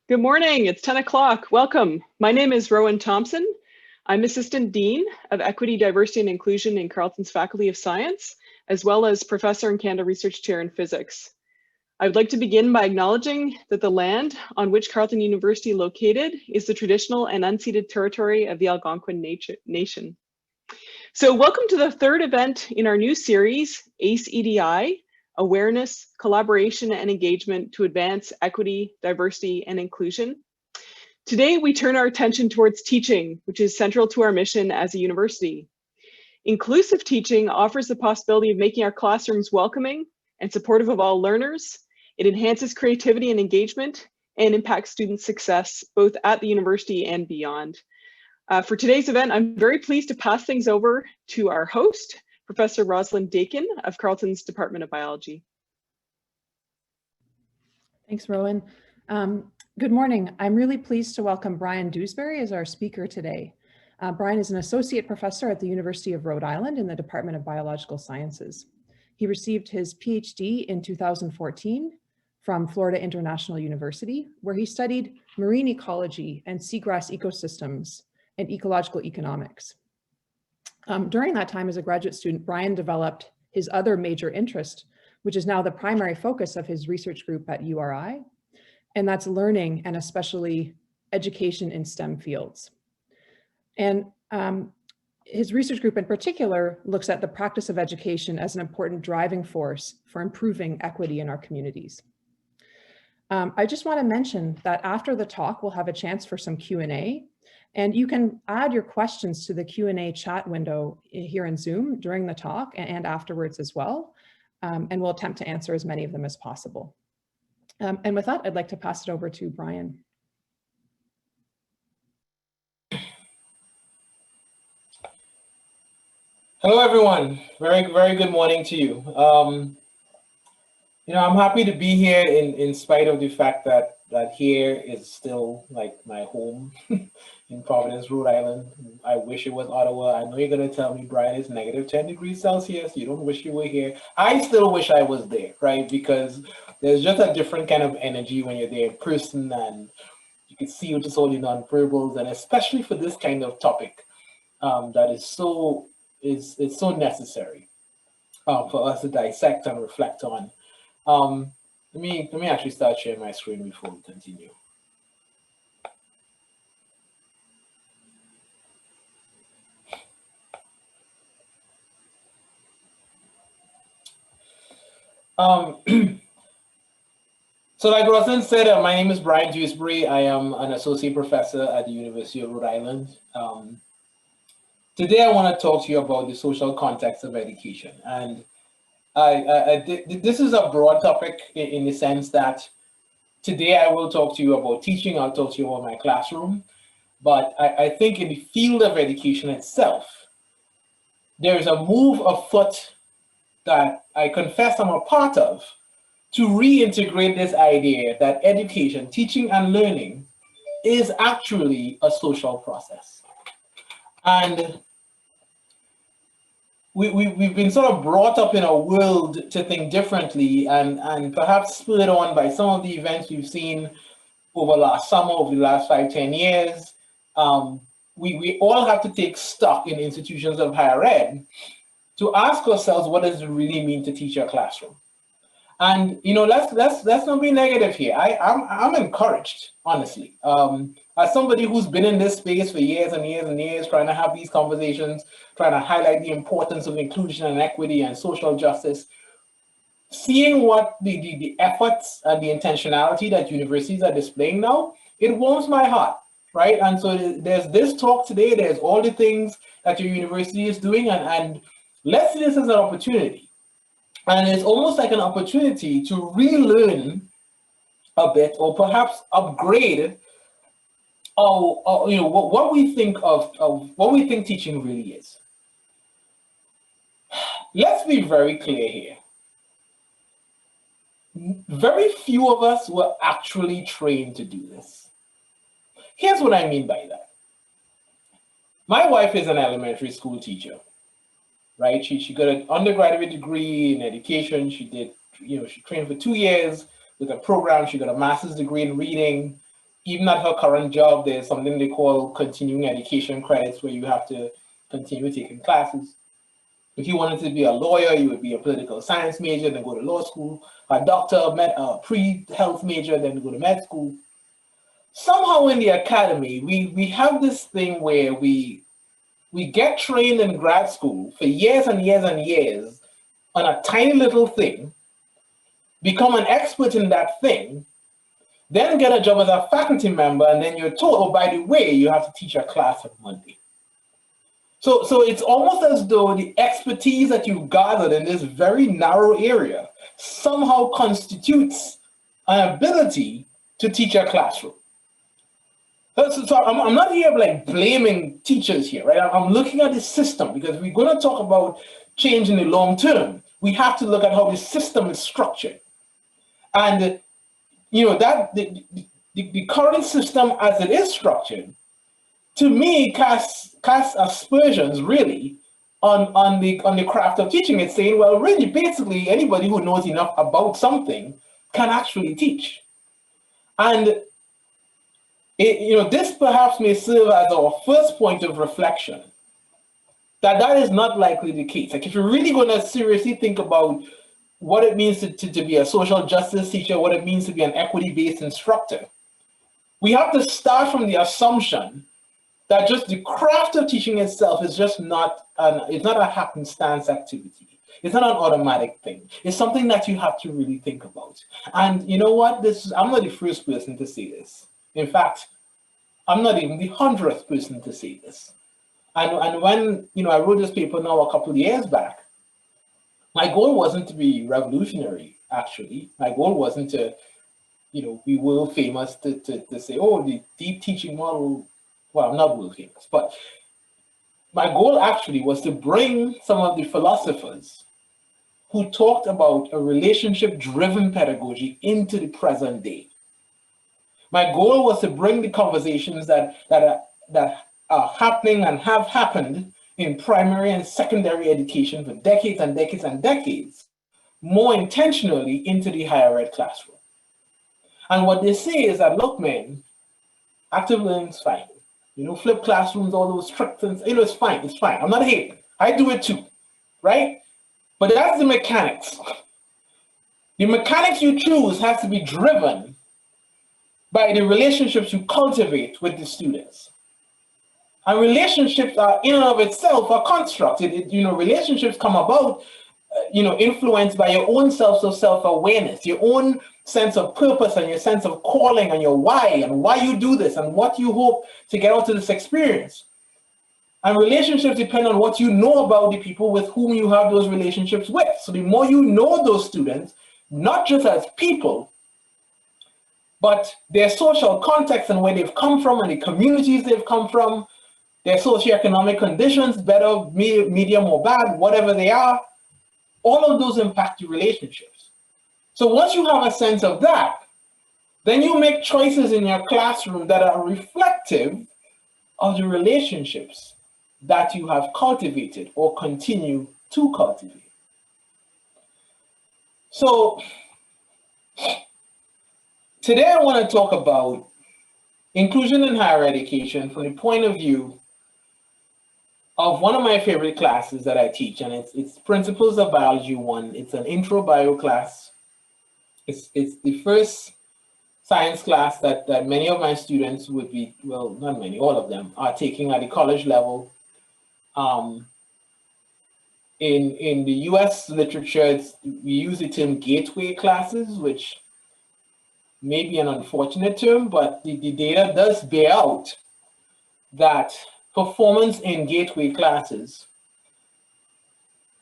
Good morning, it's 10 o'clock. Welcome. My name is Rowan Thompson. I'm Assistant Dean of Equity, Diversity and Inclusion in Carleton's Faculty of Science, as well as Professor and Canada Research Chair in Physics. I would like to begin by acknowledging that the land on which Carleton University is located is the traditional and unceded territory of the Algonquin Nation. So welcome to the third event in our new series, ACE EDI, Awareness, Collaboration, and Engagement to Advance Equity, Diversity, and Inclusion. Today, we turn our attention towards teaching, which is central to our mission as a university. Inclusive teaching offers the possibility of making our classrooms welcoming and supportive of all learners. It enhances creativity and engagement and impacts student success, both at the university and beyond. For today's event, I'm very pleased to pass things over to our host, Professor Rosalind Dakin of Carleton's Department of Biology. Thanks, Rowan. Good morning. I'm really pleased to welcome Bryan Dewsbury as our speaker today. Bryan is an associate professor at the University of Rhode Island in the Department of Biological Sciences. He received his PhD in 2014 from Florida International University, where he studied marine ecology and seagrass ecosystems and ecological economics. During that time as a graduate student, Bryan developed his other major interest, which is now the primary focus of his research group at URI, and that's learning and especially education in STEM fields. And his research group in particular looks at the practice of education as an important driving force for improving equity in our communities. I just want to mention that after the talk, we'll have a chance for some Q&A. And you can add your questions to the Q&A chat window here in Zoom during the talk and afterwards as well. And we'll attempt to answer as many of them as possible. And with that, I'd like to pass it over to Bryan. Hello, everyone. Very good morning to you. I'm happy to be here in spite of the fact that here is still like my home in Providence, Rhode Island. I wish it was Ottawa. I know you're going to tell me, Bryan, it's negative 10 degrees Celsius. You don't wish you were here. I still wish I was there, right? Because there's just a different kind of energy when you're there in person, and you can see just all the nonverbals, and especially for this kind of topic that is so necessary for us to dissect and reflect on. Let me actually start sharing my screen before we continue. So like Rosalind said, my name is Bryan Dewsbury. I am an associate professor at the University of Rhode Island. Today I want to talk to you about the social context of education. And this is a broad topic in the sense that today I will talk to you about teaching, I'll talk to you about my classroom, but I think in the field of education itself, there is a move afoot that I confess I'm a part of to reintegrate this idea that education, teaching and learning is actually a social process. And we've been sort of brought up in a world to think differently, and perhaps spurred on by some of the events we've seen over last summer, over the last 5-10 years. We all have to take stock in institutions of higher ed to ask ourselves, what does it really mean to teach a classroom? And let's not be negative here. I'm encouraged, honestly. As somebody who's been in this space for years and years and years, trying to have these conversations, trying to highlight the importance of inclusion and equity and social justice, seeing what the efforts and the intentionality that universities are displaying now, it warms my heart, right? And so there's this talk today, there's all the things that your university is doing, and let's see this as an opportunity. And it's almost like an opportunity to relearn a bit, or perhaps upgrade what we think of what we think teaching really is. Let's be very clear here. Very few of us were actually trained to do this. Here's what I mean by that. My wife is an elementary school teacher, right? She got an undergraduate degree in education. She did, she trained for 2 years with a program. She got a master's degree in reading. even at her current job, there's something they call continuing education credits where you have to continue taking classes. If you wanted to be a lawyer, you would be a political science major, then go to law school, a doctor, a pre-health major, then go to med school. Somehow in the academy, we have this thing where we get trained in grad school for years and years and years on a tiny little thing, become an expert in that thing, then get a job as a faculty member, and then you're told, oh, by the way, you have to teach a class on Monday. So it's almost as though the expertise that you've gathered in this very narrow area somehow constitutes an ability to teach a classroom. So I'm not here like blaming teachers here, right? I'm looking at the system, because we're going to talk about change in the long term. We have to look at how the system is structured. And you know, that the current system as it is structured, to me, casts aspersions really on the craft of teaching. It's saying, well, really, basically, anybody who knows enough about something can actually teach. And this perhaps may serve as our first point of reflection, that is not likely the case. Like, if you're really going to seriously think about what it means to be a social justice teacher, what it means to be an equity-based instructor, we have to start from the assumption that just the craft of teaching itself is just it's not a happenstance activity. It's not an automatic thing. It's something that you have to really think about. And you know what? I'm not the first person to say this. In fact, I'm not even the 100th person to say this. And when I wrote this paper now a couple of years back, my goal wasn't to be revolutionary, actually. My goal wasn't to, be world famous to say, oh, the deep teaching model. Well, I'm not world famous, but my goal actually was to bring some of the philosophers who talked about a relationship-driven pedagogy into the present day. My goal was to bring the conversations that are happening and have happened in primary and secondary education for decades and decades and decades, more intentionally into the higher ed classroom. And what they say is that, look, man, active learning is fine. Flipped classrooms, all those tricks, and it's fine, it's fine. I'm not hating. I do it too, right? But that's the mechanics. The mechanics you choose has to be driven by the relationships you cultivate with the students. And relationships are in and of itself a construct. Relationships come about, influenced by your own self-awareness, your own sense of purpose and your sense of calling and your why and why you do this and what you hope to get out of this experience. And relationships depend on what you know about the people with whom you have those relationships with. So the more you know those students, not just as people, but their social context and where they've come from and the communities they've come from, their socioeconomic conditions, better, medium, or bad, whatever they are, all of those impact your relationships. So once you have a sense of that, then you make choices in your classroom that are reflective of the relationships that you have cultivated or continue to cultivate. So today I want to talk about inclusion in higher education from the point of view of one of my favorite classes that I teach, and it's Principles of Biology 1. It's an IntroBio class. It's the first science class that many of my students would be, well, not many, all of them are taking at the college level. In the US literature, we use the term gateway classes, which may be an unfortunate term, but the data does bear out that performance in gateway classes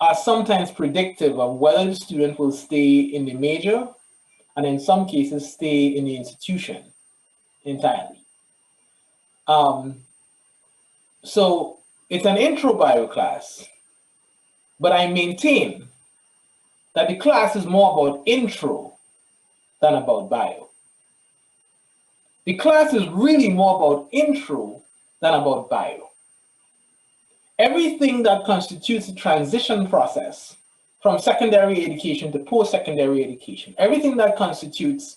are sometimes predictive of whether the student will stay in the major and in some cases stay in the institution entirely. So it's an IntroBio class, but I maintain that the class is more about intro than about bio. The class is really more about intro than about bio. Everything that constitutes the transition process from secondary education to post-secondary education, everything that constitutes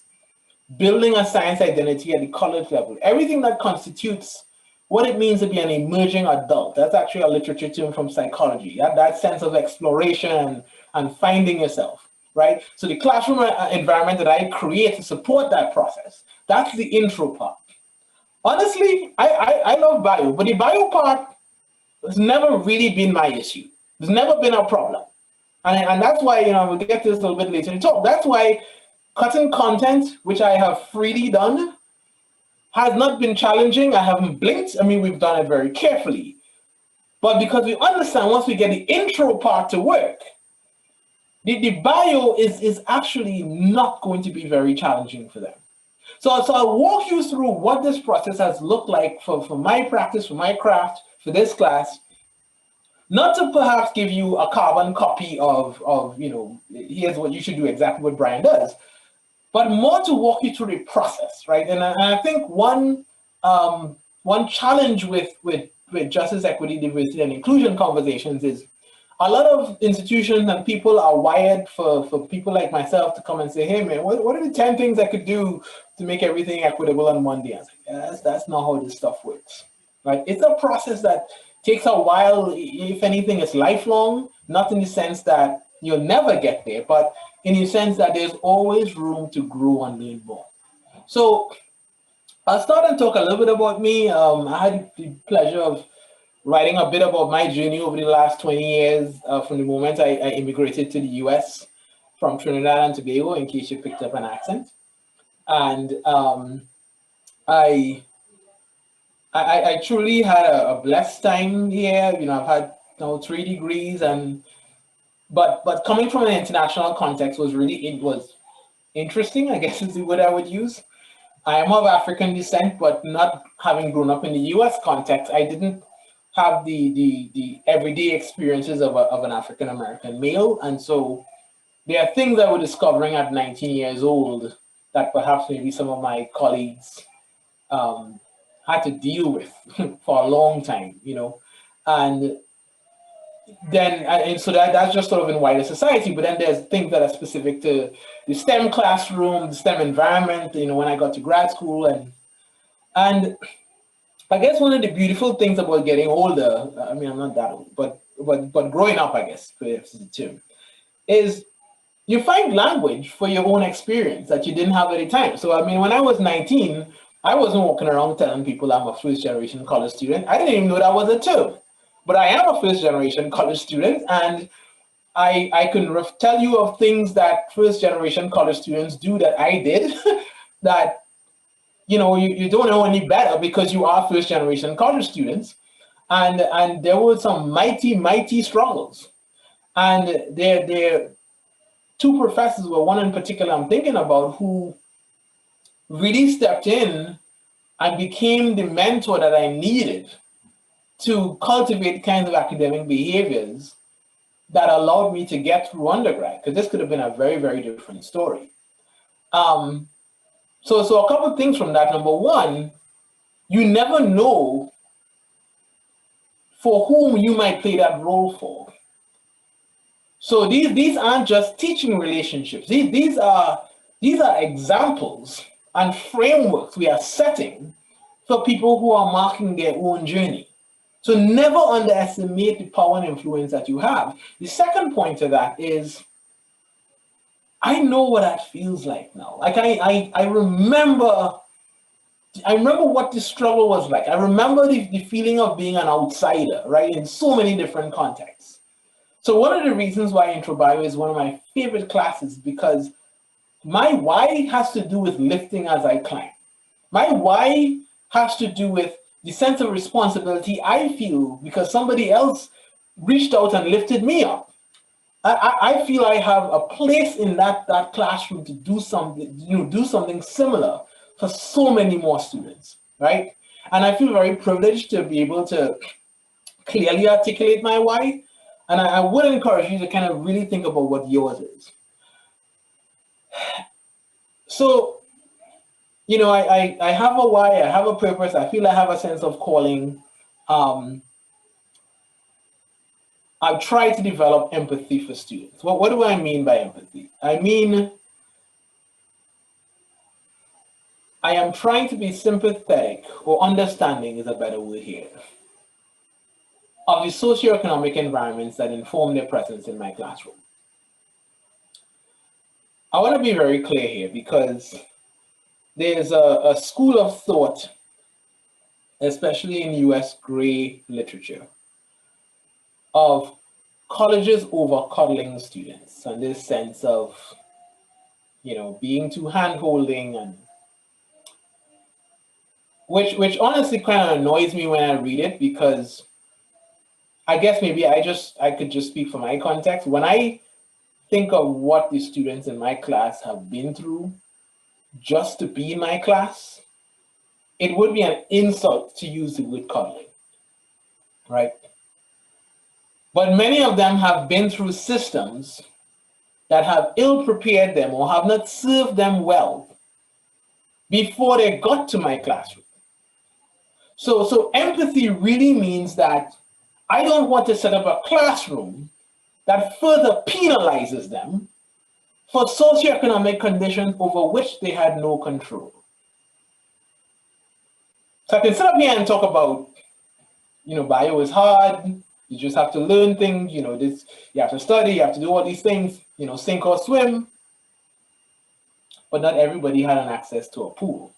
building a science identity at the college level, everything that constitutes what it means to be an emerging adult. That's actually a literature term from psychology. That sense of exploration and finding yourself, right? So the classroom environment that I create to support that process, that's the intro part. Honestly, I love bio, but the bio part has never really been my issue. There's never been a problem. And that's why, we'll get to this a little bit later in the talk. That's why cutting content, which I have freely done, has not been challenging. I haven't blinked. I mean, we've done it very carefully. But because we understand once we get the intro part to work, the bio is actually not going to be very challenging for them. So I'll walk you through what this process has looked like for my practice, for my craft, for this class. Not to perhaps give you a carbon copy of here's what you should do, exactly what Bryan does, but more to walk you through the process, right? And I think one challenge with justice, equity, diversity, and inclusion conversations is a lot of institutions and people are wired for people like myself to come and say, hey man, what are the 10 things I could do to make everything equitable on Monday? I was like, yes, that's not how this stuff works, right? It's a process that takes a while. If anything, it's lifelong, not in the sense that you'll never get there, but in the sense that there's always room to grow and learn more. So I'll start and talk a little bit about me. I had the pleasure of writing a bit about my journey over the last 20 years from the moment I immigrated to the US from Trinidad and Tobago, in case you picked up an accent. And I truly had a blessed time here. I've had 3 degrees, but coming from an international context was interesting, I guess is the word I would use. I am of African descent, but not having grown up in the US context, I didn't have the everyday experiences of an African American male. And so there are things I was discovering at 19 years old that perhaps maybe some of my colleagues had to deal with for a long time, and then and so that's just sort of in wider society. But then there's things that are specific to the STEM classroom, the STEM environment, when I got to grad school. And I guess one of the beautiful things about getting older, I mean, I'm not that old, but growing up, I guess, perhaps is the term, is you find language for your own experience that you didn't have at the time. So, I mean, when I was 19, I wasn't walking around telling people I'm a first generation college student. I didn't even know that was a term, but I am a first generation college student, and I can tell you of things that first generation college students do that I did that you don't know any better because you are first generation college students. And there were some mighty struggles. And there 2 professors, were one in particular I'm thinking about, who really stepped in and became the mentor that I needed to cultivate kinds of academic behaviors that allowed me to get through undergrad, because this could have been a very, very different story. So a couple of things from that. Number one, you never know for whom you might play that role for. So these aren't just teaching relationships. These are examples and frameworks we are setting for people who are marking their own journey. So never underestimate the power and influence that you have. The second point to that is, I know what that feels like now. Like I remember what the struggle was like. I remember the feeling of being an outsider, right, in so many different contexts. So one of the reasons why IntroBio is one of my favorite classes, because my why has to do with lifting as I climb. My why has to do with the sense of responsibility I feel because somebody else reached out and lifted me up. I feel I have a place in that classroom to do something similar for so many more students, right? And I feel very privileged to be able to clearly articulate my why. And I would encourage you to kind of really think about what yours is. So, I have a why, I have a purpose, I feel I have a sense of calling. I've tried to develop empathy for students. What do I mean by empathy? I mean, I am trying to be sympathetic, or understanding is a better word here, of the socioeconomic environments that inform their presence in my classroom. I want to be very clear here because there's a school of thought, especially in US gray literature, of colleges over coddling students, and this sense of, you know, being too hand-holding, and which honestly kind of annoys me when I read it, because I guess maybe I could just speak from my context. When I think of what the students in my class have been through just to be in my class, it would be an insult to use the word coddling, right? But many of them have been through systems that have ill-prepared them or have not served them well before they got to my classroom. So empathy really means that I don't want to set up a classroom that further penalizes them for socioeconomic conditions over which they had no control. So I can sit up here and talk about, you know, bio is hard, you just have to learn things, you know, this, you have to study, you have to do all these things, you know, sink or swim. But not everybody had an access to a pool.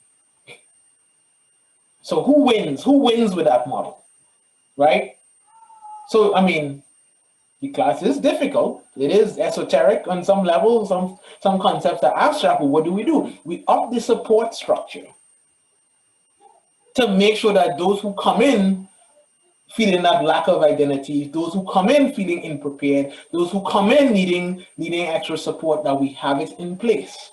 So who wins? Who wins with that model, right? So, I mean, the class is difficult. It is esoteric on some level. Some concepts are abstract, but what do? We up the support structure to make sure that those who come in feeling that lack of identity, those who come in feeling unprepared, those who come in needing extra support, that we have it in place.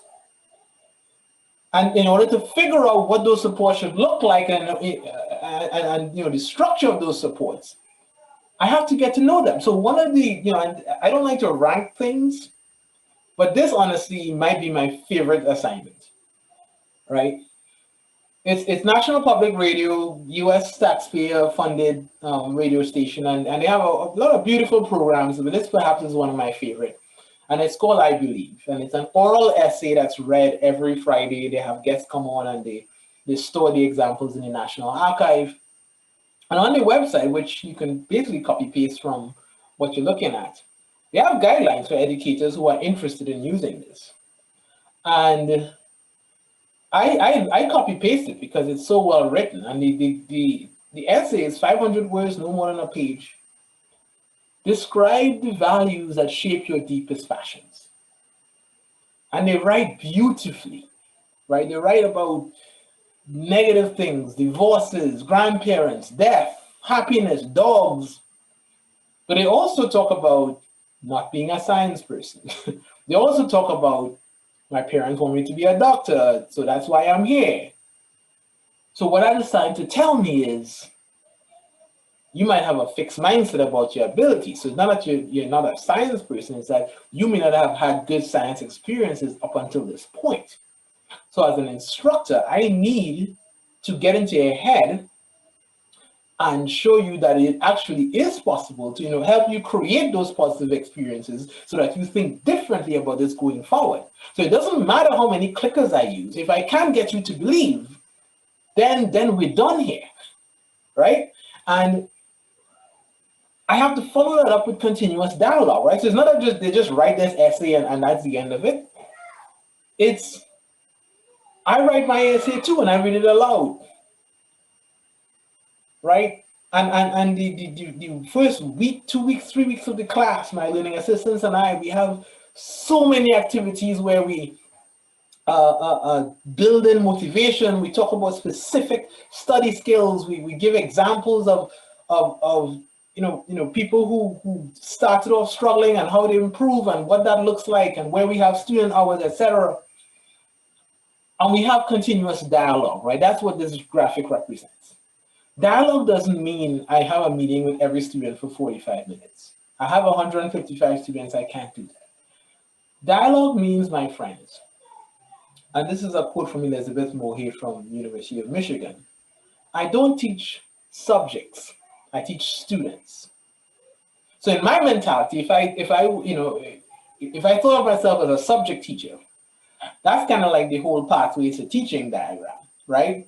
And in order to figure out what those supports should look like and you know, the structure of those supports, I have to get to know them. So one of the, you know, and I don't like to rank things, but this honestly might be my favorite assignment, right? It's National Public Radio, US taxpayer-funded radio station, and they have a lot of beautiful programs, but this perhaps is one of my favorite. And it's called I Believe, and it's an oral essay that's read every Friday. They have guests come on and they store the examples in the National Archive. And on the website, which you can basically copy-paste from what you're looking at, they have guidelines for educators who are interested in using this. And I copy-paste it because it's so well written, and the essay is 500 words, no more than a page. Describe the values that shape your deepest passions. And they write beautifully, right? They write about negative things, divorces, grandparents, death, happiness, dogs. But they also talk about not being a science person. They also talk about, my parents want me to be a doctor, so that's why I'm here. So what I decided to tell me is, you might have a fixed mindset about your ability. So it's not that you're not a science person, it's that you may not have had good science experiences up until this point. So as an instructor, I need to get into your head and show you that it actually is possible to, you know, help you create those positive experiences so that you think differently about this going forward. So it doesn't matter how many clickers I use. If I can't get you to believe, then we're done here, right? And I have to follow that up with continuous dialogue, right? So it's not that they just write this essay and that's the end of it. It's, I write my essay too and I read it aloud, right? And the first week, 2 weeks, 3 weeks of the class, my learning assistants and I, we have so many activities where we build in motivation. We talk about specific study skills. We give examples of you know, people who started off struggling and how they improve and what that looks like and where we have student hours, etc. And we have continuous dialogue, right? That's what this graphic represents. Dialogue doesn't mean I have a meeting with every student for 45 minutes. I have 155 students, I can't do that. Dialogue means, my friends, and this is a quote from Elizabeth Mohe from University of Michigan, I don't teach subjects, I teach students. So in my mentality, if I thought of myself as a subject teacher, that's kind of like the whole pathway to teaching diagram. right?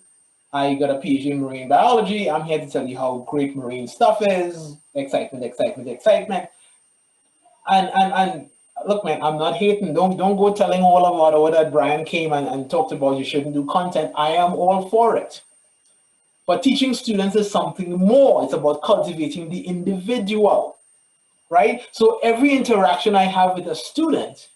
I got a PhD in marine biology. I'm here to tell you how great marine stuff is. Excitement, excitement, excitement. And look, man, I'm not hating. Don't go telling all about all that Bryan came and talked about you shouldn't do content. I am all for it. But teaching students is something more. It's about cultivating the individual, right? So every interaction I have with a student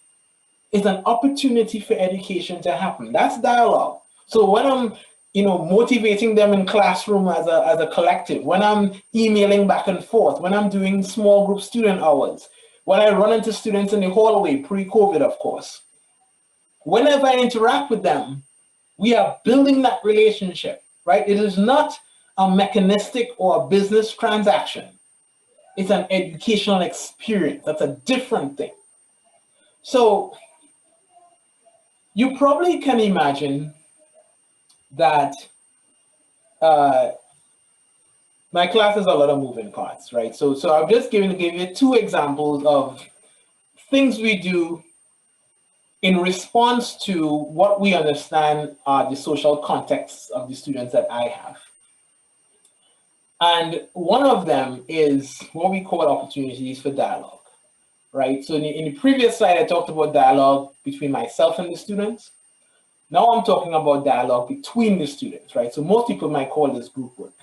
is an opportunity for education to happen. That's dialogue. So when I'm, motivating them in classroom as a collective, when I'm emailing back and forth, when I'm doing small group student hours, when I run into students in the hallway, pre-COVID, of course, whenever I interact with them, we are building that relationship, right? It is not a mechanistic or a business transaction. It's an educational experience. That's a different thing. So you probably can imagine that my class has a lot of moving parts, right? So I'm just going to give you two examples of things we do in response to what we understand are the social contexts of the students that I have. And one of them is what we call opportunities for dialogue, right? So in the previous slide, I talked about dialogue between myself and the students. Now I'm talking about dialogue between the students, right? So most people might call this group work.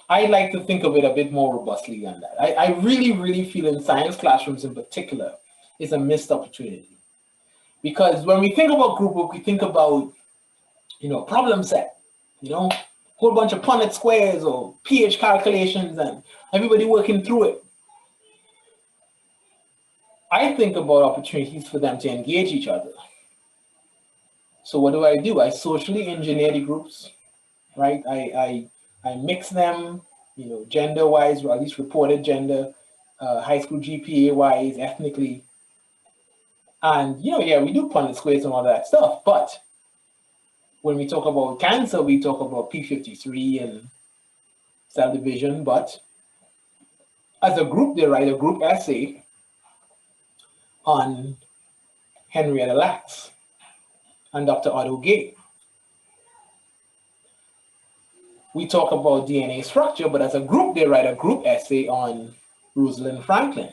I like to think of it a bit more robustly than that. I really, really feel in science classrooms in particular, it's a missed opportunity. Because when we think about group work, we think about, problem set, whole bunch of Punnett squares or pH calculations and everybody working through it. I think about opportunities for them to engage each other. So what do? I socially engineer the groups, right? I mix them, gender-wise, or at least reported gender, high school GPA-wise, ethnically. And, yeah, we do Punnett squares and all that stuff. But when we talk about cancer, we talk about P53 and cell division. But as a group, they write a group essay on Henrietta Lacks and Dr. Otto Gay. We talk about DNA structure, but as a group, they write a group essay on Rosalind Franklin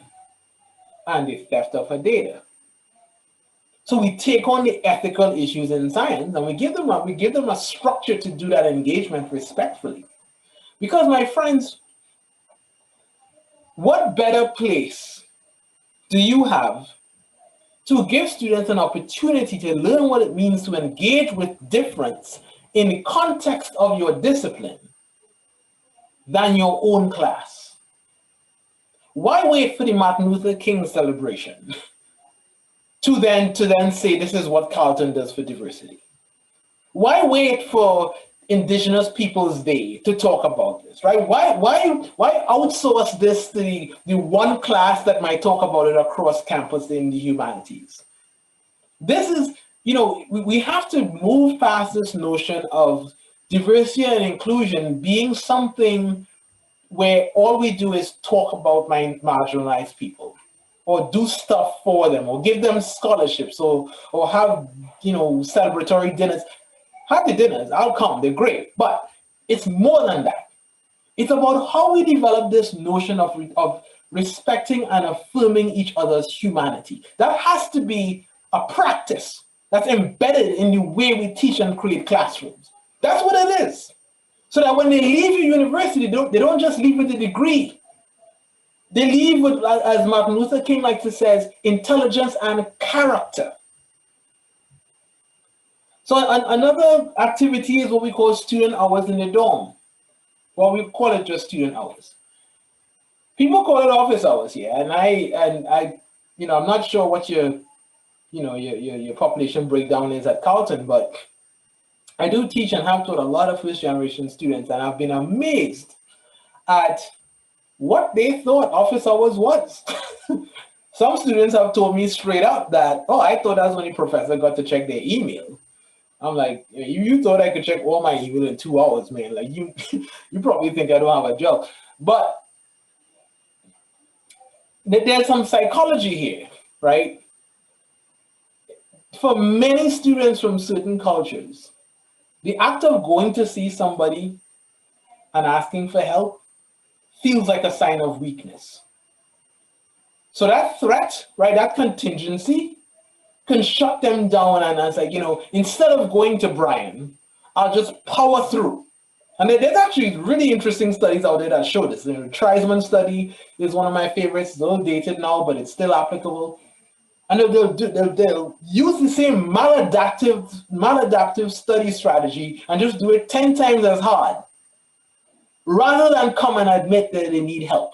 and the theft of her data. So we take on the ethical issues in science and we give them a structure to do that engagement respectfully. Because my friends, what better place do you have to give students an opportunity to learn what it means to engage with difference in the context of your discipline than your own class? Why wait for the Martin Luther King celebration to then say this is what Carleton does for diversity? Why wait for Indigenous Peoples Day to talk about this, right? Why outsource this to the one class that might talk about it across campus in the humanities? This is, we have to move past this notion of diversity and inclusion being something where all we do is talk about marginalized people or do stuff for them or give them scholarships or have, celebratory dinners. Have the dinners, I'll come, they're great. But it's more than that. It's about how we develop this notion of respecting and affirming each other's humanity. That has to be a practice that's embedded in the way we teach and create classrooms. That's what it is. So that when they leave your university, they don't just leave with a degree. They leave with, as Martin Luther King likes to say, intelligence and character. So another activity is what we call student hours in the dorm. Well, we call it just student hours. People call it office hours here, and I, I'm not sure what your population breakdown is at Carleton, but I do teach and have taught a lot of first generation students, and I've been amazed at what they thought office hours was. Some students have told me straight up that, oh, I thought that's when the professor got to check their email. I'm like, you thought I could check all my email in 2 hours, man. Like you probably think I don't have a job. But there's some psychology here, right? For many students from certain cultures, The act of going to see somebody and asking for help feels like a sign of weakness. So that threat, right, that contingency can shut them down, and it's like, instead of going to Bryan, I'll just power through. And there's actually really interesting studies out there that show this. The Treisman study is one of my favorites. It's a little dated now, but it's still applicable. And they'll use the same maladaptive study strategy and just do it 10 times as hard, rather than come and admit that they need help.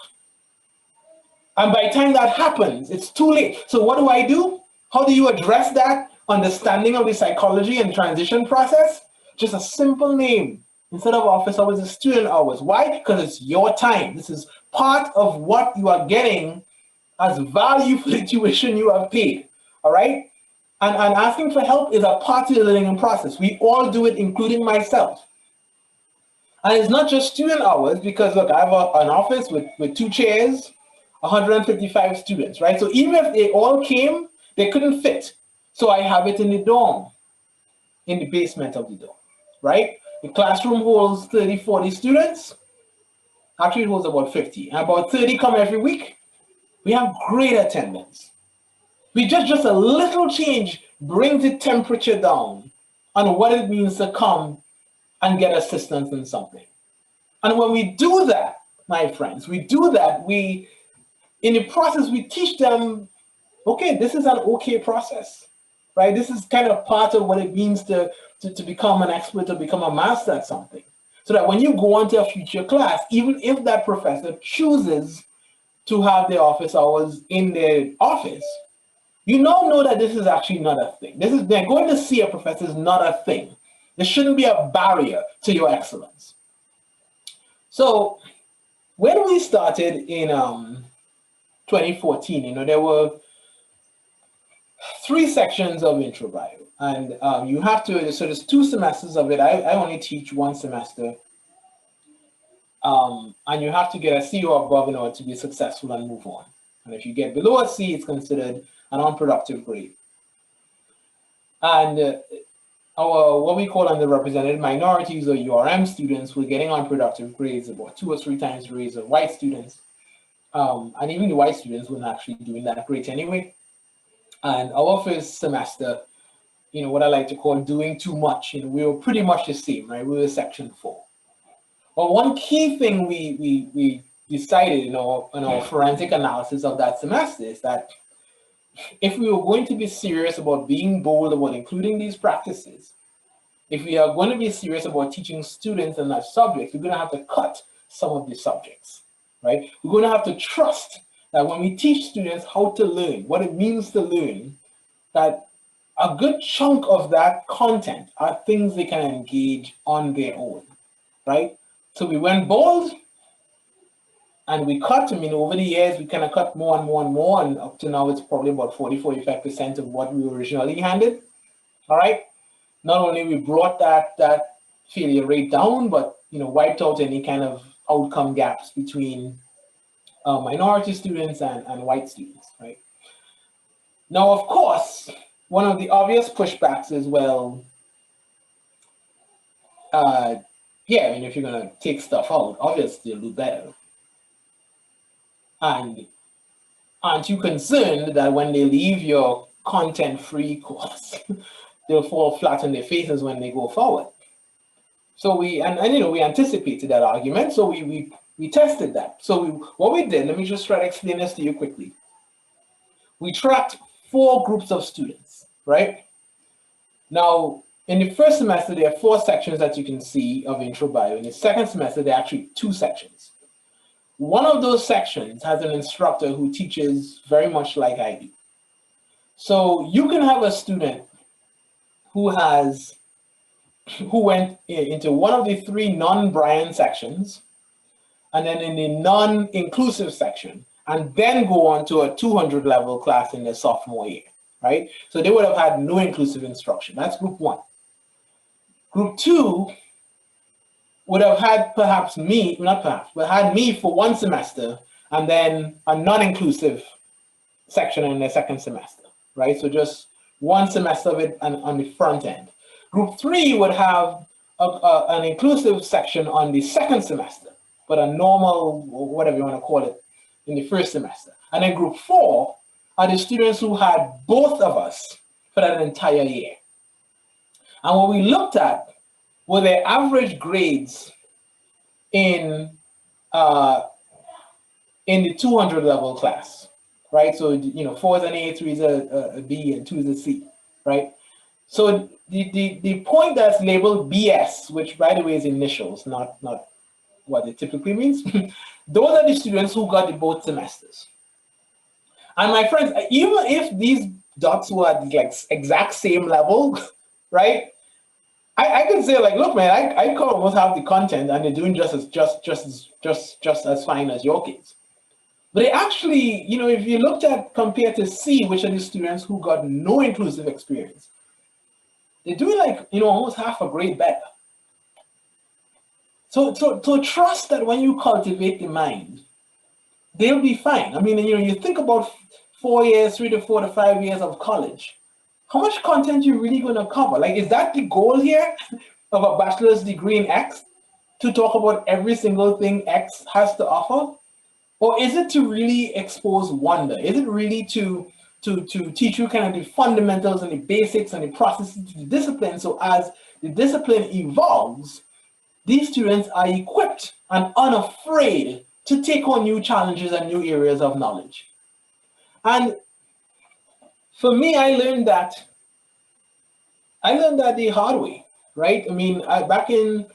And by the time that happens, it's too late. So what do? How do you address that understanding of the psychology and transition process? Just a simple name. Instead of office hours, it's student hours. Why? Because it's your time. This is part of what you are getting as value for the tuition you have paid. All right? And asking for help is a part of the learning process. We all do it, including myself. And it's not just student hours, because look, I have an office with 2 chairs, 155 students, right? So even if they all came, they couldn't fit. So I have it in the dorm, in the basement of the dorm, right? The classroom holds 30, 40 students. Actually, it holds about 50. And about 30 come every week. We have great attendance. We just a little change brings the temperature down on what it means to come and get assistance in something. And when we do that, my friends, in the process, we teach them, okay, this is an okay process, right? This is kind of part of what it means to become an expert, to become a master at something. So that when you go on to a future class, even if that professor chooses to have their office hours in their office, you now know that this is actually not a thing. They're going to see a professor is not a thing. There shouldn't be a barrier to your excellence. So when we started in 2014, there were 3 sections of IntroBio, and you have to, so there's 2 semesters of it. I only teach 1 semester, and you have to get a C or above in order to be successful and move on. And if you get below a C, it's considered an unproductive grade. And our, what we call underrepresented minorities, or URM students, were getting unproductive grades about 2 or 3 times the rates of white students. And even the white students weren't actually doing that great anyway. And our first semester, what I like to call doing too much, we were pretty much the same, right? We were section 4. But one key thing we decided in our forensic analysis of that semester is that if we were going to be serious about being bold about including these practices, if we are going to be serious about teaching students in that subject, we're going to have to cut some of the subjects, right? We're going to have to trust that when we teach students how to learn, what it means to learn, that a good chunk of that content are things they can engage on their own, right? So we went bold and we cut. Over the years, we kind of cut more and more and more, and up to now, it's probably about 40–45% of what we originally handed, all right? Not only we brought that failure rate down, but wiped out any kind of outcome gaps between minority students and white students, right? Now, of course, one of the obvious pushbacks is, well, if you're gonna take stuff out, obviously you'll do better. And aren't you concerned that when they leave your content-free course, they'll fall flat on their faces when they go forward? So we anticipated that argument, so we tested that. So what we did, let me just try to explain this to you quickly. We tracked 4 groups of students, right? Now, in the first semester, there are 4 sections that you can see of IntroBio. In the second semester, there are actually 2 sections. One of those sections has an instructor who teaches very much like I do. So you can have a student who went into one of the 3 non-Bryan sections, and then in the non-inclusive section, and then go on to a 200 level class in their sophomore year, right? So they would have had no inclusive instruction. That's group 1. Group 2 would have had perhaps me, not perhaps, but had me for 1 semester, and then a non-inclusive section in the second semester, right? So just 1 semester of it on the front end. Group 3 would have an inclusive section on the second semester, but a normal, or whatever you want to call it, in the first semester. And then group 4 are the students who had both of us for that entire year. And what we looked at were their average grades in the 200 level class, right? So, 4 is an A, 3 is a B, and 2 is a C, right? So the point that's labeled BS, which by the way is initials, not what it typically means, those are the students who got the both semesters. And my friends, even if these dots were at like exact same level, right? I could say like, look, man, I could almost have the content and they're doing just as fine as your kids. But they actually, if you looked at compared to C, which are the students who got no inclusive experience, they're doing like, almost half a grade better. So trust that when you cultivate the mind, they'll be fine. I mean, you think about 4 years, 3 to 4 to 5 years of college. How much content you really going to cover? Like, is that the goal here of a bachelor's degree in X? To talk about every single thing X has to offer? Or is it to really expose wonder? Is it really to teach you kind of the fundamentals and the basics and the processes of the discipline, so as the discipline evolves, these students are equipped and unafraid to take on new challenges and new areas of knowledge? And for me, I learned that the hard way, right? I mean, back in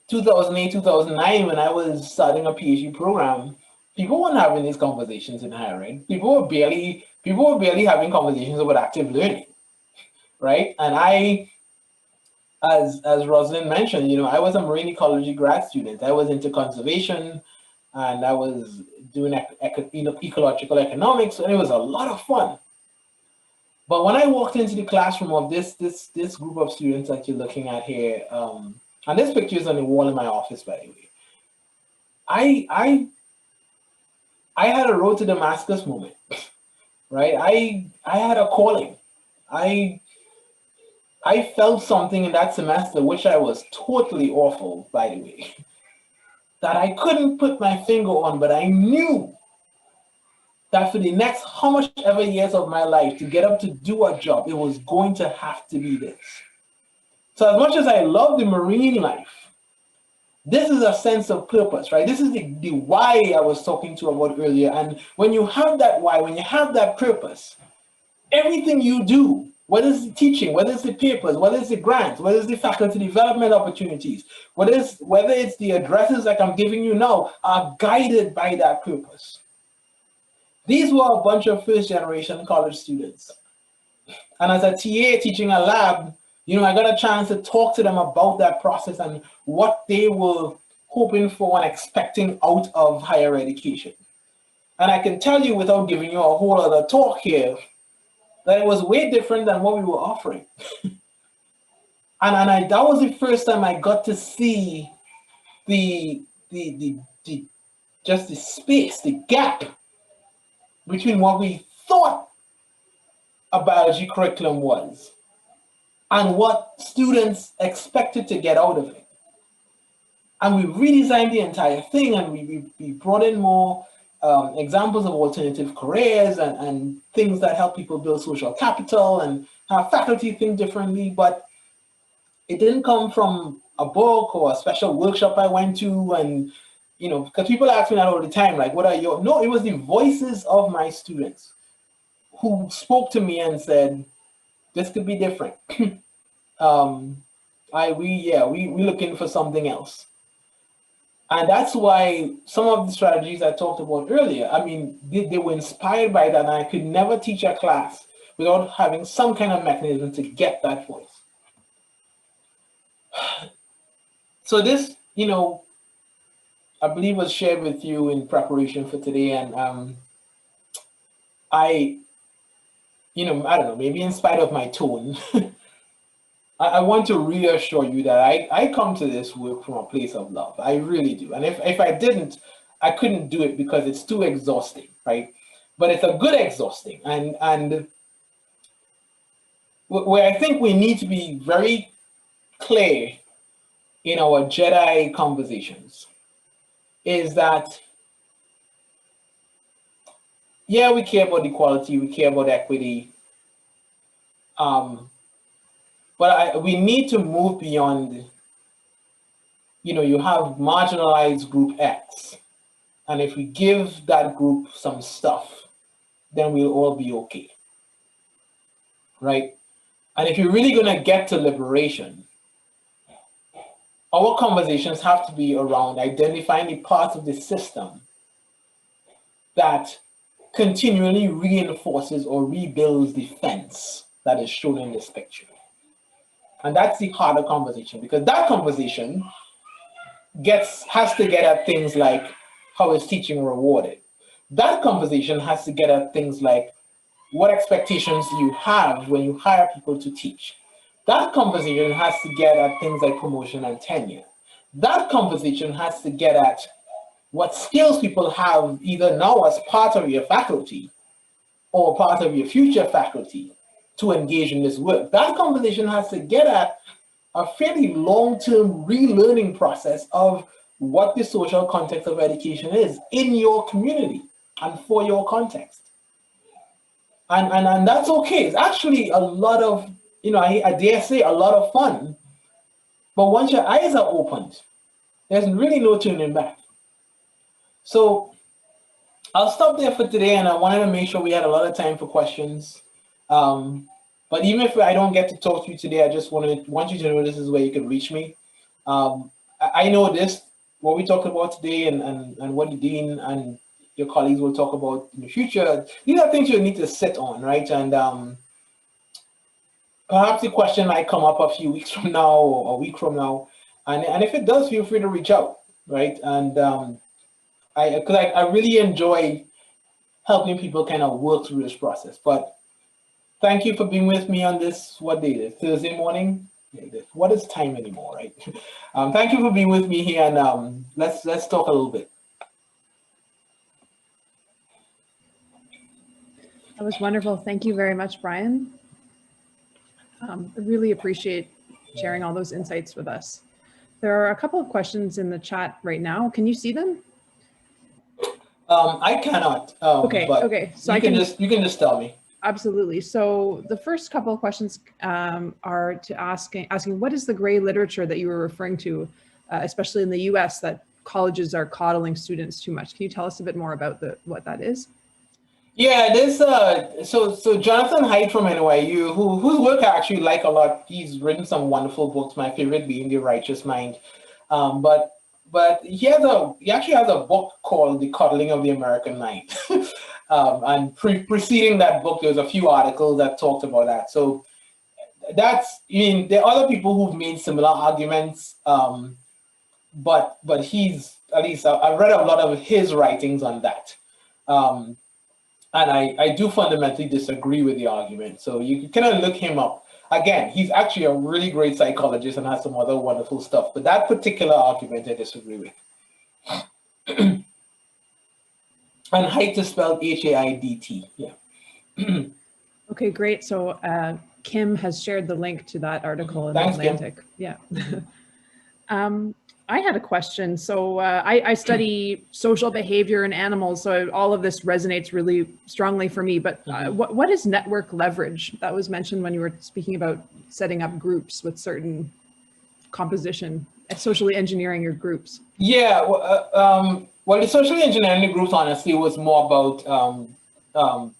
2008, 2009, when I was starting a PhD program, people weren't having these conversations in higher ed. People were barely having conversations about active learning, right? And I, as Rosalind mentioned, I was a marine ecology grad student. I was into conservation, and I was doing ecological economics, and it was a lot of fun. But when I walked into the classroom of this group of students that you're looking at here, and this picture is on the wall in my office, by the way, I had a road to Damascus moment, right? I had a calling. I felt something in that semester, which I was totally awful, by the way, that I couldn't put my finger on, but I knew that for the next how much ever years of my life to get up to do a job, it was going to have to be this. So as much as I love the marine life, this is a sense of purpose, right? This is the why I was talking to about earlier. And when you have that why, when you have that purpose, everything you do, whether it's the teaching, whether it's the papers, whether it's the grants, whether it's the faculty development opportunities, whether it's the addresses like I'm giving you now, are guided by that purpose. These were a bunch of first-generation college students. And as a TA teaching a lab, I got a chance to talk to them about that process and what they were hoping for and expecting out of higher education. And I can tell you, without giving you a whole other talk here, that it was way different than what we were offering. and that was the first time I got to see just the space, the gap between what we thought a biology curriculum was and what students expected to get out of it. And we redesigned the entire thing, and we brought in more examples of alternative careers and things that help people build social capital and have faculty think differently. But it didn't come from a book or a special workshop I went to, and because people ask me that all the time, like, what are your... No, it was the voices of my students who spoke to me and said, this could be different. We looking for something else. And that's why some of the strategies I talked about earlier, I mean, they were inspired by that, and I could never teach a class without having some kind of mechanism to get that voice. So this, I believe was shared with you in preparation for today, and I don't know, maybe in spite of my tone, I want to reassure you that I come to this work from a place of love. I really do. And if I didn't, I couldn't do it because it's too exhausting, right? But it's a good exhausting. And where I think we need to be very clear in our JEDI conversations is that, yeah, we care about equality, we care about equity, but we need to move beyond, you have marginalized group X, and if we give that group some stuff, then we'll all be okay, right? And if you're really going to get to liberation, our conversations have to be around identifying the parts of the system that continually reinforces or rebuilds the fence that is shown in this picture. And that's the harder conversation, because that conversation has to get at things like, how is teaching rewarded? That conversation has to get at things like, what expectations do you have when you hire people to teach? That conversation has to get at things like promotion and tenure. That conversation has to get at what skills people have either now as part of your faculty or part of your future faculty to engage in this work. That conversation has to get at a fairly long-term relearning process of what the social context of education is in your community and for your context. And that's okay. It's actually a lot of, I dare say a lot of fun. But once your eyes are opened, there's really no turning back. So I'll stop there for today, and I wanted to make sure we had a lot of time for questions. But even if I don't get to talk to you today, I just want you to know this is where you can reach me. I know what we talked about today and what the dean and your colleagues will talk about in the future. These are things you need to sit on, right? And perhaps the question might come up a few weeks from now or a week from now. And if it does, feel free to reach out, right? And I really enjoy helping people kind of work through this process. But thank you for being with me on this, what day is it? Thursday morning? What is time anymore, right? Thank you for being with me here, and let's talk a little bit. That was wonderful. Thank you very much, Bryan. I really appreciate sharing all those insights with us. There are a couple of questions in the chat right now. Can you see them? I cannot. Okay. But okay. So you can just tell me. Absolutely. So the first couple of questions are to asking what is the gray literature that you were referring to, especially in the U.S., that colleges are coddling students too much. Can you tell us a bit more about what that is? Yeah, there's so Jonathan Haidt from NYU, whose work I actually like a lot. He's written some wonderful books. My favorite being The Righteous Mind, but he actually has a book called The Coddling of the American Mind. And preceding that book, there was a few articles that talked about that. So there are other people who've made similar arguments, but he's, at least I've read a lot of his writings on that. And I do fundamentally disagree with the argument. So you can kind of look him up. Again, he's actually a really great psychologist and has some other wonderful stuff. But that particular argument I disagree with. And Haidt is spelled H-A-I-D-T. Yeah. Okay, great. So Kim has shared the link to that article in Thanks, The Atlantic. Kim. Yeah. I had a question. So I study social behavior in animals, so all of this resonates really strongly for me. But what is network leverage? That was mentioned when you were speaking about setting up groups with certain composition, socially engineering your groups. Yeah, well, the socially engineering groups, honestly, was more about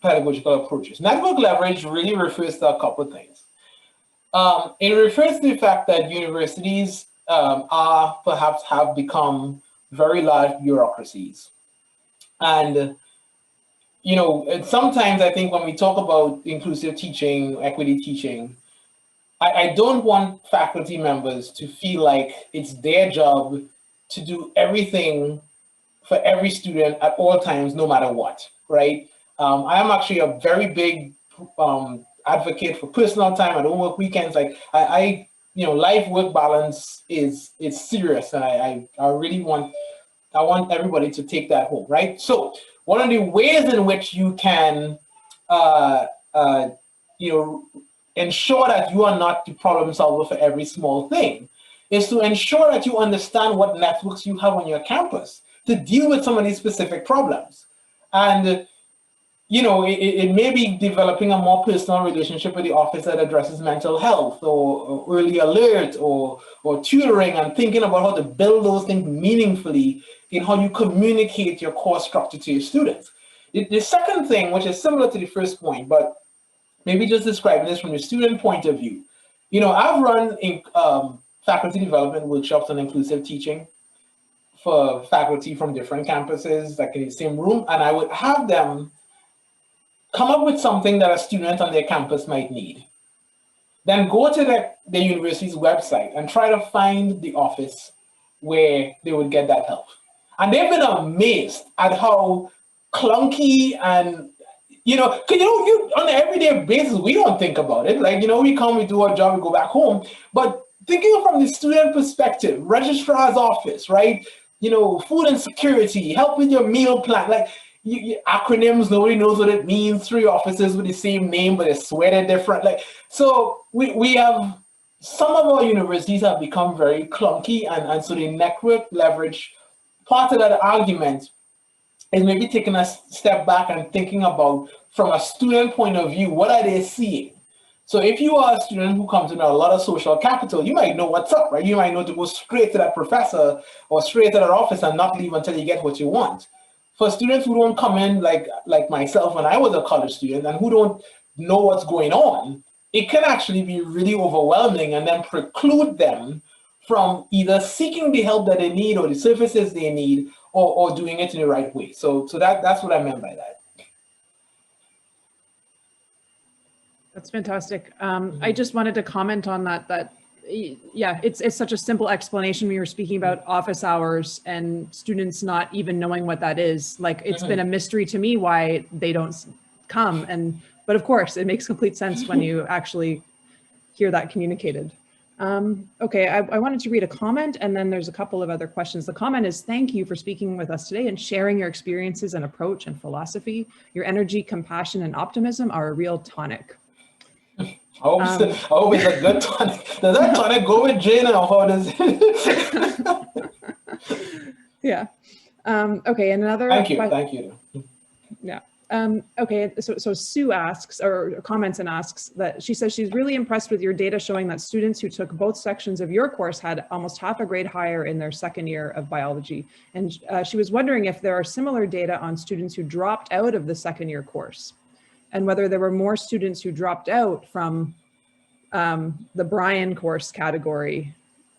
pedagogical approaches. Network leverage really refers to a couple of things. It refers to the fact that universities perhaps have become very large bureaucracies. And, sometimes I think when we talk about inclusive teaching, equity teaching, I don't want faculty members to feel like it's their job to do everything for every student at all times, no matter what, right? I am actually a very big advocate for personal time. I don't work weekends. Like life-work balance is serious, and I really want everybody to take that home, right? So one of the ways in which you can ensure that you are not the problem solver for every small thing is to ensure that you understand what networks you have on your campus to deal with some of these specific problems. And it may be developing a more personal relationship with the office that addresses mental health or early alert or tutoring, and thinking about how to build those things meaningfully in how you communicate your course structure to your students. The second thing, which is similar to the first point, but maybe just describing this from the student point of view. I've run faculty development workshops on inclusive teaching for faculty from different campuses, like in the same room, and I would have them come up with something that a student on their campus might need. Then go to the university's website and try to find the office where they would get that help. And they've been amazed at how clunky and, on an everyday basis, we don't think about it. Like, we come, we do our job, we go back home. But thinking from the student perspective, registrar's office, right? Food insecurity, help with your meal plan, like, acronyms, nobody knows what it means. 3 offices with the same name, but it's sweated different. Like, so we have, some of our universities have become very clunky, and so the network leverage part of that argument is maybe taking a step back and thinking about, from a student point of view, what are they seeing? So if you are a student who comes in a lot of social capital, you might know what's up, right? You might know to go straight to that professor or straight to that office and not leave until you get what you want. For students who don't come in like myself when I was a college student and who don't know what's going on, it can actually be really overwhelming and then preclude them from either seeking the help that they need or the services they need, or doing it in the right way. So that's what I meant by that. That's fantastic. I just wanted to comment on that yeah, it's such a simple explanation when you were speaking about office hours and students not even knowing what that is. Like, it's been a mystery to me why they don't come. But of course, it makes complete sense when you actually hear that communicated. Okay, I wanted to read a comment, and then there's a couple of other questions. The comment is, thank you for speaking with us today and sharing your experiences and approach and philosophy. Your energy, compassion, and optimism are a real tonic. I hope it's a good tonic. Does that tonic go with gin, or how does it? Yeah. Okay, and another. Thank you. Yeah. Okay, so Sue asks, or comments and asks, that she says she's really impressed with your data showing that students who took both sections of your course had almost half a grade higher in their second year of biology. And she was wondering if there are similar data on students who dropped out of the second year course, and whether there were more students who dropped out from the Bryan course category,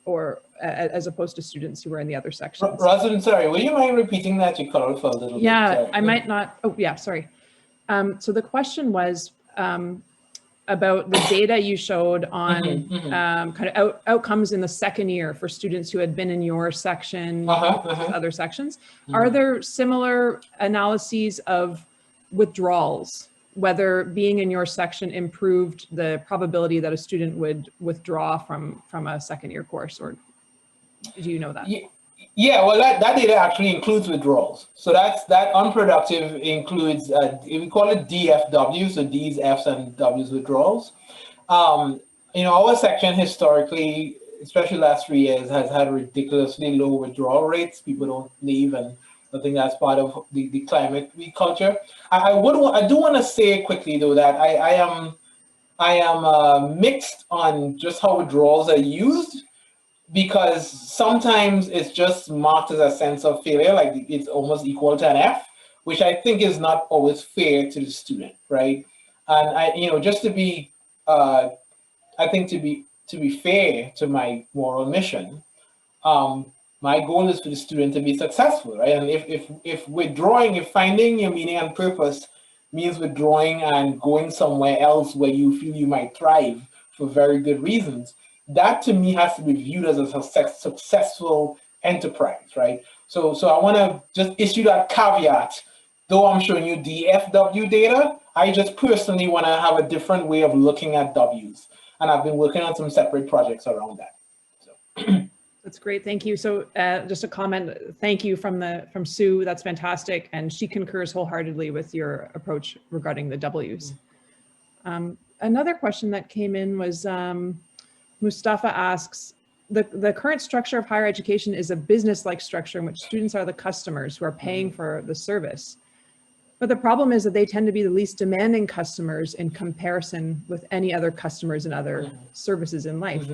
or as opposed to students who were in the other sections. Rosalind, sorry, will you mind repeating that? You cut out for a little bit. Yeah, I might not. Oh, yeah, sorry. So the question was about the data you showed on kind of outcomes in the second year for students who had been in your section, other sections. Are there similar analyses of withdrawals, whether being in your section improved the probability that a student would withdraw from a second year course, or do you know that? Yeah, well, that data actually includes withdrawals. So that unproductive includes, we call it DFW, so D's, F's, and W's withdrawals. Our section historically, especially last 3 years, has had ridiculously low withdrawal rates. People don't leave, and I think that's part of the climate culture. I do want to say quickly though that I am mixed on just how withdrawals are used, because sometimes it's just marked as a sense of failure, like it's almost equal to an F, which I think is not always fair to the student, right? And just to be, I think to be fair to my moral mission, my goal is for the student to be successful, right? And if withdrawing, if finding your meaning and purpose means withdrawing and going somewhere else where you feel you might thrive for very good reasons, that to me has to be viewed as a successful enterprise, right? So I want to just issue that caveat. Though I'm showing you DFW data, I just personally want to have a different way of looking at W's, and I've been working on some separate projects around that. So. That's great, thank you. So just a comment, thank you from Sue, that's fantastic. And she concurs wholeheartedly with your approach regarding the W's. Another question that came in was, Mustafa asks, the current structure of higher education is a business-like structure in which students are the customers who are paying for the service. But the problem is that they tend to be the least demanding customers in comparison with any other customers and other services in life.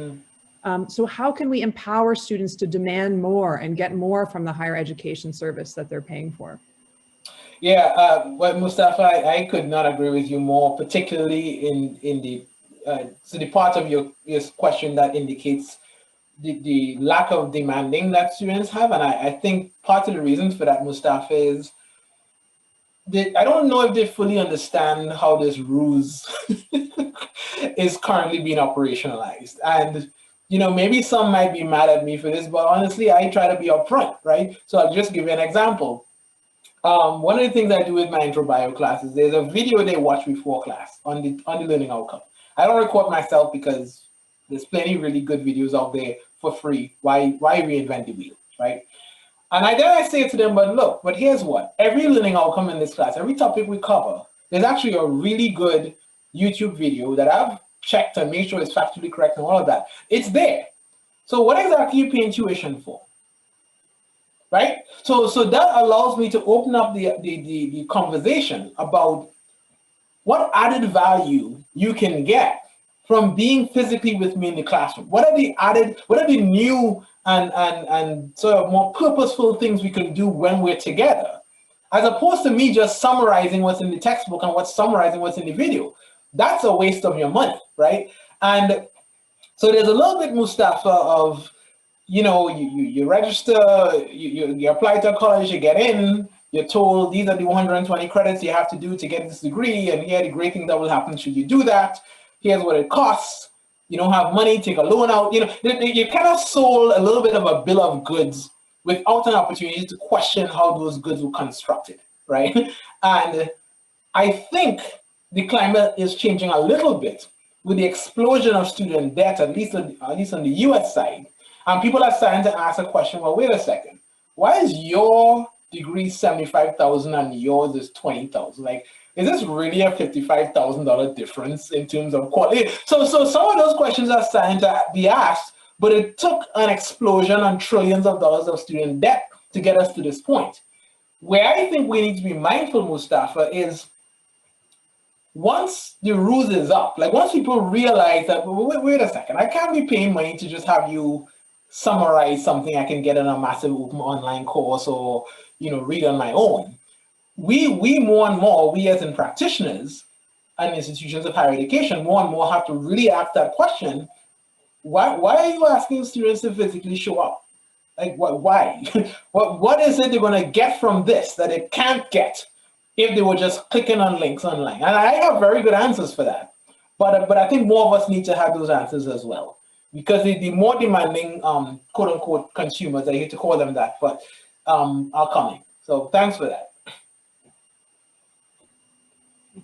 So how can we empower students to demand more and get more from the higher education service that they're paying for? Yeah, well, Mustafa, I could not agree with you more, particularly in the so the part of your question that indicates the lack of demanding that students have. And I think part of the reasons for that, Mustafa, is I don't know if they fully understand how this ruse is currently being operationalized. And, you know, maybe some might be mad at me for this, but honestly, I try to be upfront, right? So I'll just give you an example. One of the things I do with my IntroBio classes, there's a video they watch before class on the learning outcome. I don't record myself because there's plenty of really good videos out there for free. Why reinvent the wheel, right? And I say to them, but look, but here's what, every learning outcome in this class, every topic we cover, there's actually a really good YouTube video that I've checked and made sure it's factually correct and all of that. It's there. So what exactly are you paying tuition for? Right? So that allows me to open up the conversation about what added value you can get from being physically with me in the classroom. What are the new and sort of more purposeful things we can do when we're together, as opposed to me just summarizing what's in the textbook and summarizing what's in the video. That's a waste of your money, right? And so there's a little bit, Mustafa, of, you know, you register, you apply to a college, you get in, you're told these are the 120 credits you have to do to get this degree, and here are the great things that will happen should you do that. Here's what it costs. You don't have money, take a loan out. You know, you kind of sold a little bit of a bill of goods without an opportunity to question how those goods were constructed, right? And I think the climate is changing a little bit with the explosion of student debt, at least on the US side. And people are starting to ask a question, well, wait a second, why is your degree $75,000 and yours is $20,000? Like, is this really a $55,000 difference in terms of quality? So some of those questions are starting to be asked, but it took an explosion on trillions of dollars of student debt to get us to this point. Where I think we need to be mindful, Mustafa, is once the ruse is up, like once people realize that, wait a second, I can't be paying money to just have you summarize something I can get in a massive open online course or, you know, read on my own. We more and more, we as in practitioners and institutions of higher education, more and more have to really ask that question. Why are you asking students to physically show up? Like, why? what is it they're going to get from this that they can't get if they were just clicking on links online? And I have very good answers for that. But I think more of us need to have those answers as well. Because the more demanding, quote unquote, consumers, I hate to call them that, but are coming. So thanks for that.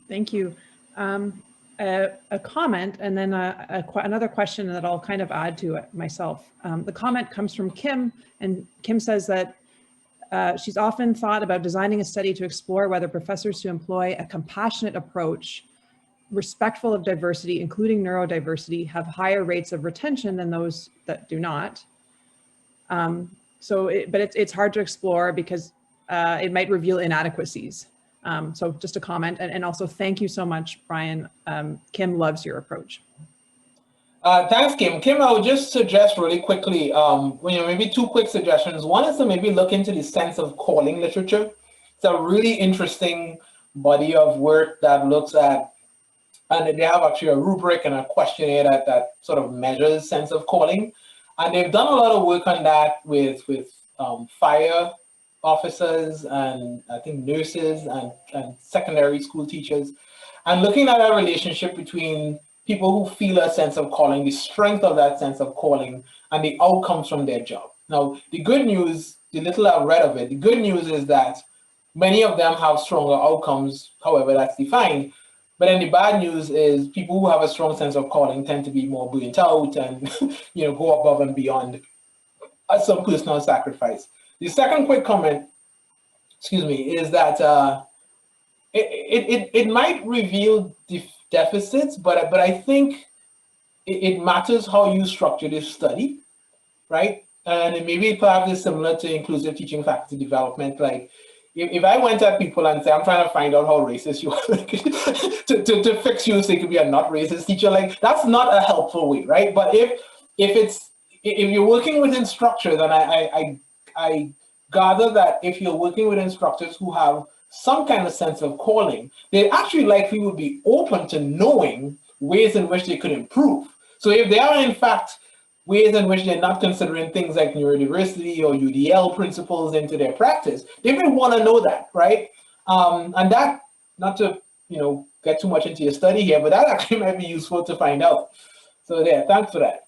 Thank you. A comment and then another question that I'll kind of add to it myself. The comment comes from Kim, and Kim says that she's often thought about designing a study to explore whether professors who employ a compassionate approach, respectful of diversity, including neurodiversity, have higher rates of retention than those that do not. But it's hard to explore because it might reveal inadequacies. So just a comment, and also thank you so much, Brian. Kim loves your approach. Thanks, Kim. Kim, I would just suggest really quickly, maybe two quick suggestions. One is to maybe look into the sense of calling literature. It's a really interesting body of work that looks at, and they have actually a rubric and a questionnaire that sort of measures sense of calling. And they've done a lot of work on that with fire officers and I think nurses and secondary school teachers, and looking at a relationship between people who feel a sense of calling, the strength of that sense of calling, and the outcomes from their job. Now, the good news, the little I've read of it, the good news is that many of them have stronger outcomes, however that's defined. But then the bad news is people who have a strong sense of calling tend to be more burnt out and go above and beyond some personal sacrifice. The second quick comment, is that it might reveal deficits, but I think it matters how you structure this study. right? And it maybe perhaps is similar to inclusive teaching faculty development. Like if I went at people and say, I'm trying to find out how racist you are to fix you so you could be a not racist teacher, like that's not a helpful way, right? But if you're working within structure, then I gather that if you're working with instructors who have some kind of sense of calling, they actually likely would be open to knowing ways in which they could improve. So if there are in fact ways in which they're not considering things like neurodiversity or UDL principles into their practice, they may want to know that, right? And that, not to get too much into your study here, but that actually might be useful to find out. So there, thanks for that.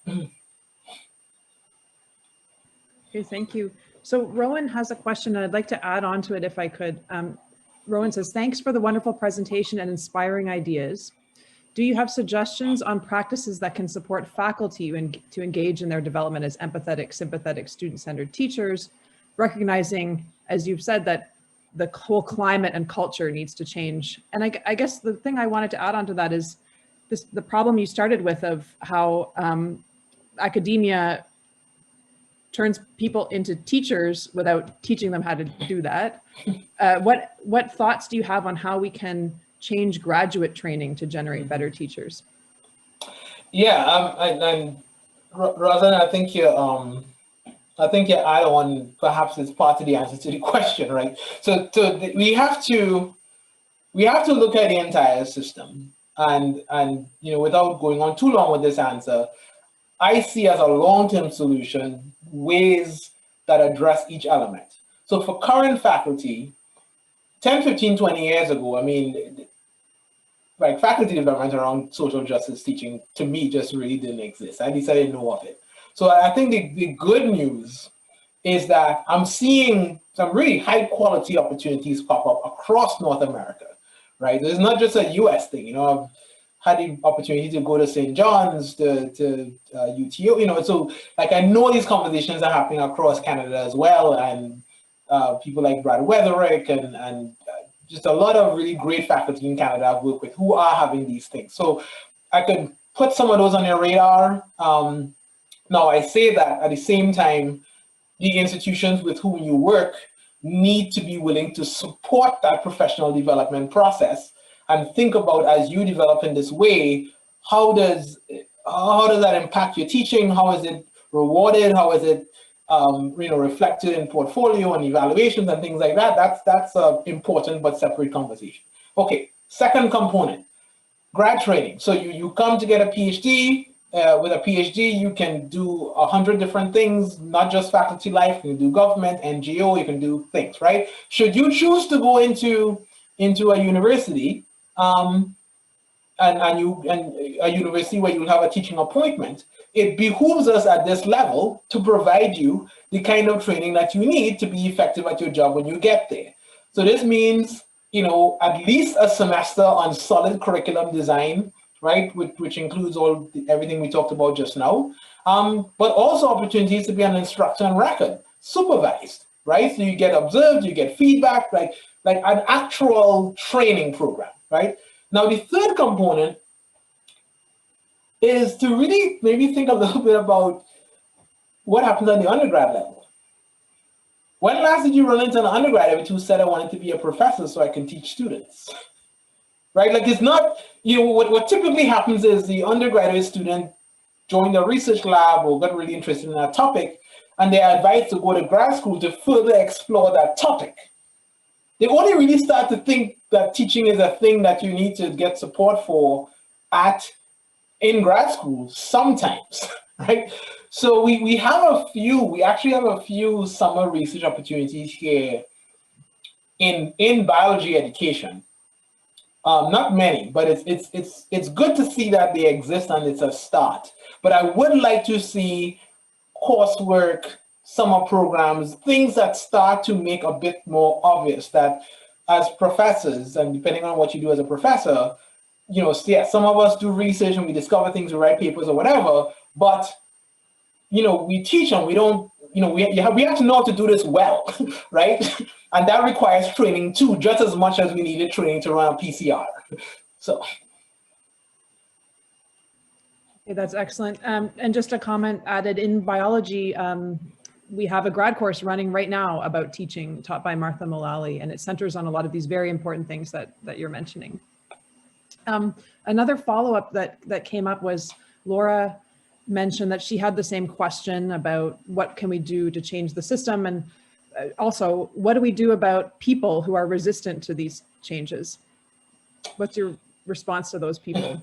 Okay, thank you. So Rowan has a question, and I'd like to add on to it if I could. Rowan says, thanks for the wonderful presentation and inspiring ideas. Do you have suggestions on practices that can support faculty to engage in their development as empathetic, sympathetic, student-centered teachers, recognizing, as you've said, that the whole climate and culture needs to change? And I guess the thing I wanted to add on to that is the problem you started with of how academia turns people into teachers without teaching them how to do that. What thoughts do you have on how we can change graduate training to generate better teachers? Yeah, and Rosanna, I think your add-on perhaps is part of the answer to the question, right? So we have to look at the entire system, and without going on too long with this answer, I see as a long-term solution ways that address each element. So for current faculty, 10, 15, 20 years ago, I mean, like faculty development around social justice teaching, to me, just really didn't exist. At least I didn't know of it. So I think the good news is that I'm seeing some really high quality opportunities pop up across North America, right? It's not just a US thing, I've had the opportunity to go to St. John's, to UTO, so like I know these conversations are happening across Canada as well, and people like Brad Weatherick and just a lot of really great faculty in Canada I've worked with who are having these things. So I could put some of those on your radar. Now I say that at the same time, the institutions with whom you work need to be willing to support that professional development process and think about, as you develop in this way, how does that impact your teaching? How is it rewarded? How is it reflected in portfolio and evaluations and things like that? That's an important but separate conversation. Okay, second component, grad training. So you come to get a PhD. With a PhD, you can do 100 different things, not just faculty life. You can do government, NGO, you can do things, right? Should you choose to go into a university, and a university where you'll have a teaching appointment, it behooves us at this level to provide you the kind of training that you need to be effective at your job when you get there. So this means, at least a semester on solid curriculum design, right, which includes everything we talked about just now, but also opportunities to be an instructor on record, supervised, right? So you get observed, you get feedback, like an actual training program, right? Now, the third component is to really maybe think a little bit about what happens at the undergrad level. When last did you run into an undergraduate who said, I wanted to be a professor so I can teach students? Right? Like it's not, what typically happens is the undergraduate student joined a research lab or got really interested in that topic, and they are advised to go to grad school to further explore that topic. They only really start to think that teaching is a thing that you need to get support for in grad school sometimes, right? So we actually have a few summer research opportunities here in biology education. Not many, but it's good to see that they exist and it's a start. But I would like to see coursework, summer programs, things that start to make a bit more obvious that as professors, and depending on what you do as a professor, some of us do research and we discover things, we write papers or whatever, but we teach and we don't, we have to know how to do this well, right? And that requires training too, just as much as we needed training to run a PCR. So. Okay, that's excellent. And just a comment added in biology, we have a grad course running right now about teaching taught by Martha Mullally, and it centers on a lot of these very important things that you're mentioning. Another follow-up that came up was Laura mentioned that she had the same question about what can we do to change the system, and also what do we do about people who are resistant to these changes? What's your response to those people?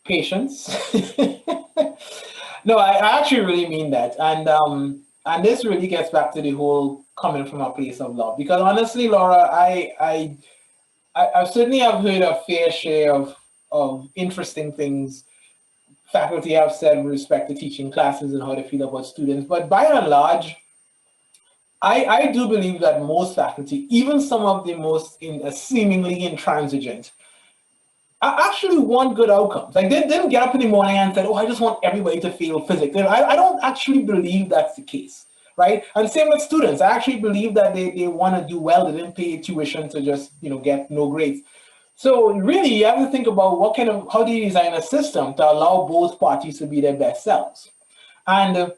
Patience. No, I actually really mean that, and this really gets back to the whole coming from a place of love. Because honestly, Laura, I certainly have heard a fair share of interesting things faculty have said with respect to teaching classes and how they feel about students. But by and large, I do believe that most faculty, even some of the most seemingly intransigent, actually want good outcomes. Like they didn't get up in the morning and said, oh, I just want everybody to feel physics. I don't actually believe that's the case, right? And same with students. I actually believe that they want to do well. They didn't pay tuition to just, get no grades. So really, you have to think about how do you design a system to allow both parties to be their best selves. And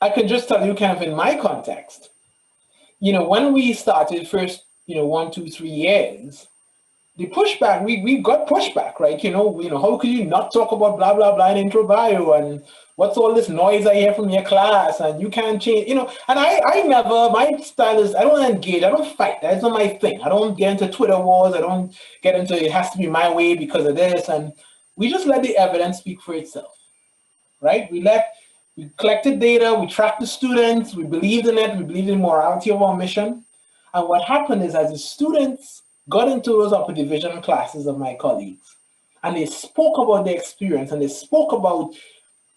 I can just tell you kind of in my context, when we started first, 1, 2, 3 years, the pushback, we got pushback, right? How could you not talk about blah, blah, blah in IntroBio, and what's all this noise I hear from your class, and you can't change, and I never, my style is, I don't engage, I don't fight, that's not my thing. I don't get into Twitter wars, I don't get into it has to be my way because of this, and we just let the evidence speak for itself, right? We collected data, we tracked the students, we believed in it, we believed in the morality of our mission, and what happened is as the students got into those upper division classes of my colleagues, and they spoke about their experience, and they spoke about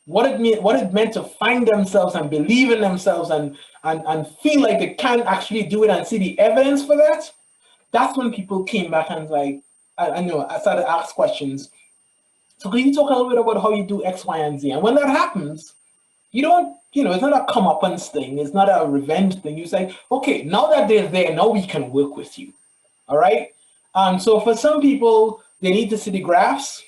what it meant to find themselves and believe in themselves and feel like they can actually do it and see the evidence for that. That's when people came back and like, I started to ask questions. So can you talk a little bit about how you do X, Y, and Z? And when that happens, you don't, it's not a comeuppance thing. It's not a revenge thing. You say, okay, now that they're there, now we can work with you. All right. So for some people, they need to see the graphs,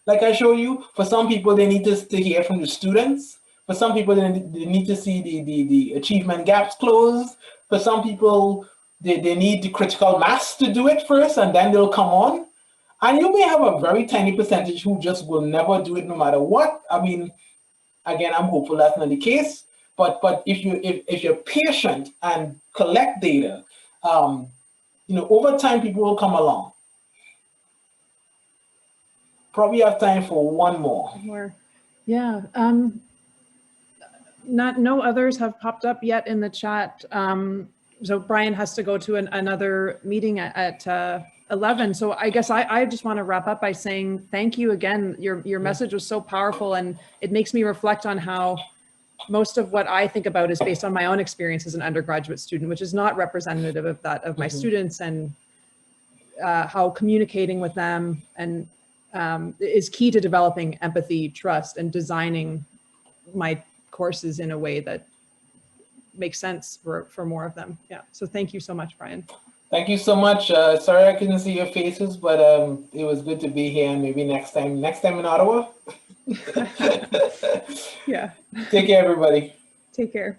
like I show you. For some people, they need to hear from the students. For some people, they need to see the achievement gaps closed. For some people, they need the critical mass to do it first, and then they'll come on. And you may have a very tiny percentage who just will never do it no matter what. I mean, again, I'm hopeful that's not the case. But if you're patient and collect data, over time, people will come along. Probably have time for one more. Yeah. No others have popped up yet in the chat. So Brian has to go to another meeting at 11. So I guess I just want to wrap up by saying thank you again. Your message was so powerful, and it makes me reflect on how most of what I think about is based on my own experience as an undergraduate student, which is not representative of that of my students, and how communicating with them and is key to developing empathy, trust, and designing my courses in a way that makes sense for more of them. Yeah. So thank you so much, Brian. Thank you so much. Sorry I couldn't see your faces, but it was good to be here, and maybe next time in Ottawa. Yeah. Take care, everybody. Take care.